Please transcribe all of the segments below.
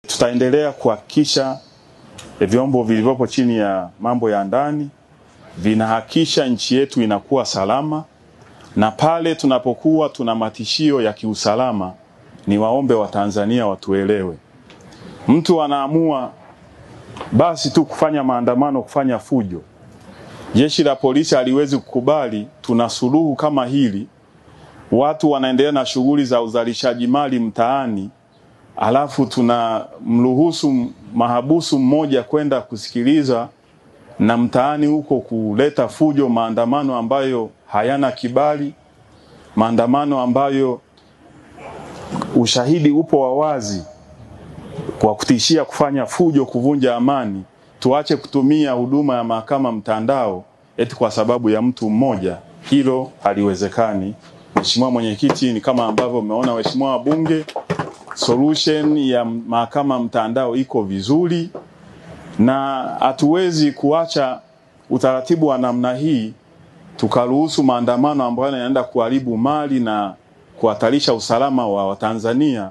Tutaendelea kuhakikisha vyombo vilivyopo chini ya mambo ya ndani vinahakikisha nchi yetu inakuwa salama, na pale tunapokuwa tuna matishio ya kiusalama, ni waombe wa Tanzania watuelewe. Mtu anaamua basi tu kufanya maandamano, kufanya fujo. Jeshi la polisi haliwezi kukubali. Tuna suluhu kama hili, watu wanaendelea na shughuli za uzalishaji mali mtaani, alafu tunamruhusu mahabusu mmoja kwenda kusikiliza na mtaani huko kuleta fujo, maandamano ambayo hayana kibali, maandamano ambayo ushahidi upo wa wazi kwa kutishia kufanya fujo, kuvunja amani. Tuache kutumia huduma ya mahakama mtandao eti kwa sababu ya mtu mmoja. Hilo haliwezekani. Mheshimiwa Mwenyekiti, ni kama ambavyo umeona waheshimiwa wabunge, solution ya mahakama mtandao iko vizuri, na hatuwezi kuacha utaratibu wa namna hii tukaruhusu maandamano ambayo yanaenda kuharibu mali na kuhatarisha usalama wa Watanzania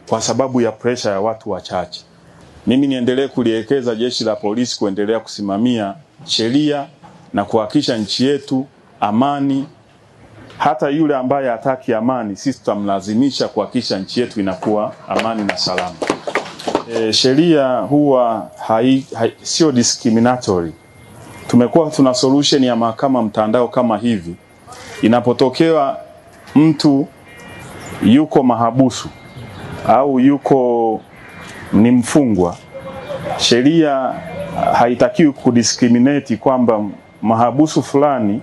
kwa sababu ya presha ya watu wachache. Mimi niendelee kulielekeza jeshi la polisi kuendelea kusimamia sheria na kuhakikisha nchi yetu amani. Hata yule ambaye hataki amani, sisi tutamlazimisha kuhakikisha nchi yetu inakuwa amani na salama. Sheria huwa sio discriminatory. Tumekuwa tuna solution ya mahakama mtandao kama hivi. Inapotokea mtu yuko mahabusu au yuko ni mfungwa, sheria haitakiwi kudiscriminate kwamba mahabusu fulani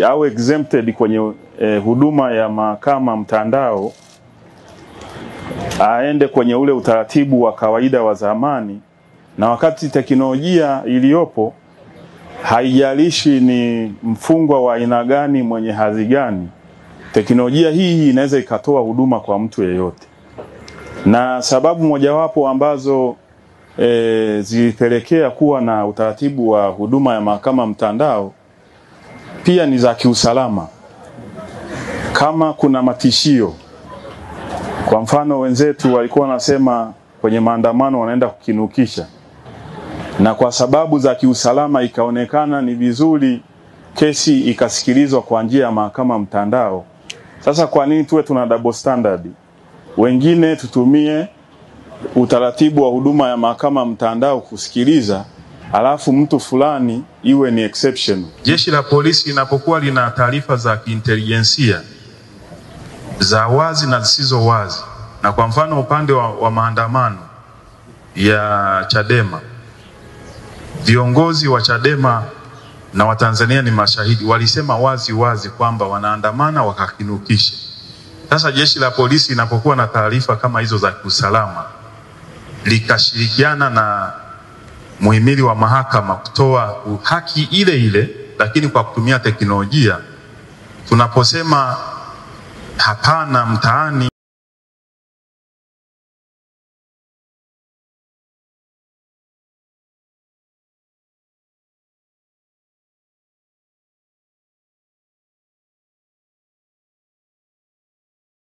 au exempted kwenye huduma ya mahakama mtandao, aende kwenye ule utaratibu wa kawaida wa zamani. Na wakati teknolojia iliyopo haijalishi ni mfungwa wa aina gani, mwenye hadhi gani, teknolojia hii inaweza ikatoa huduma kwa mtu yeyote. Na sababu mojawapo ambazo zilipelekea kuwa na utaratibu wa huduma ya mahakama mtandao pia ni za kiusalama. Kama kuna matishio, kwa mfano wenzetu walikuwa wanasema kwenye maandamano wanaenda kukinukisha, na kwa sababu za kiusalama ikaonekana ni vizuri kesi ikasikilizwa kwa njia ya mahakama mtandao. Sasa kwa nini tuwe tuna double standard? Wengine tutumie utaratibu wa huduma ya mahakama mtandao kusikiliza, alafu mtu fulani iwe ni exception. Jeshi la polisi linapokuwa lina taarifa za kiintelijensia za wazi na zisizo wazi, na kwa mfano upande wa maandamano ya Chadema, viongozi wa Chadema na Watanzania ni mashahidi, walisema wazi wazi kwamba wanaandamana wakakinukisha. Sasa jeshi la polisi linapokuwa na taarifa kama hizo za kiusalama, likashirikiana na muhimili wa mahakama kutoa haki ile ile lakini kwa kutumia teknolojia, tunaposema hapana mtaani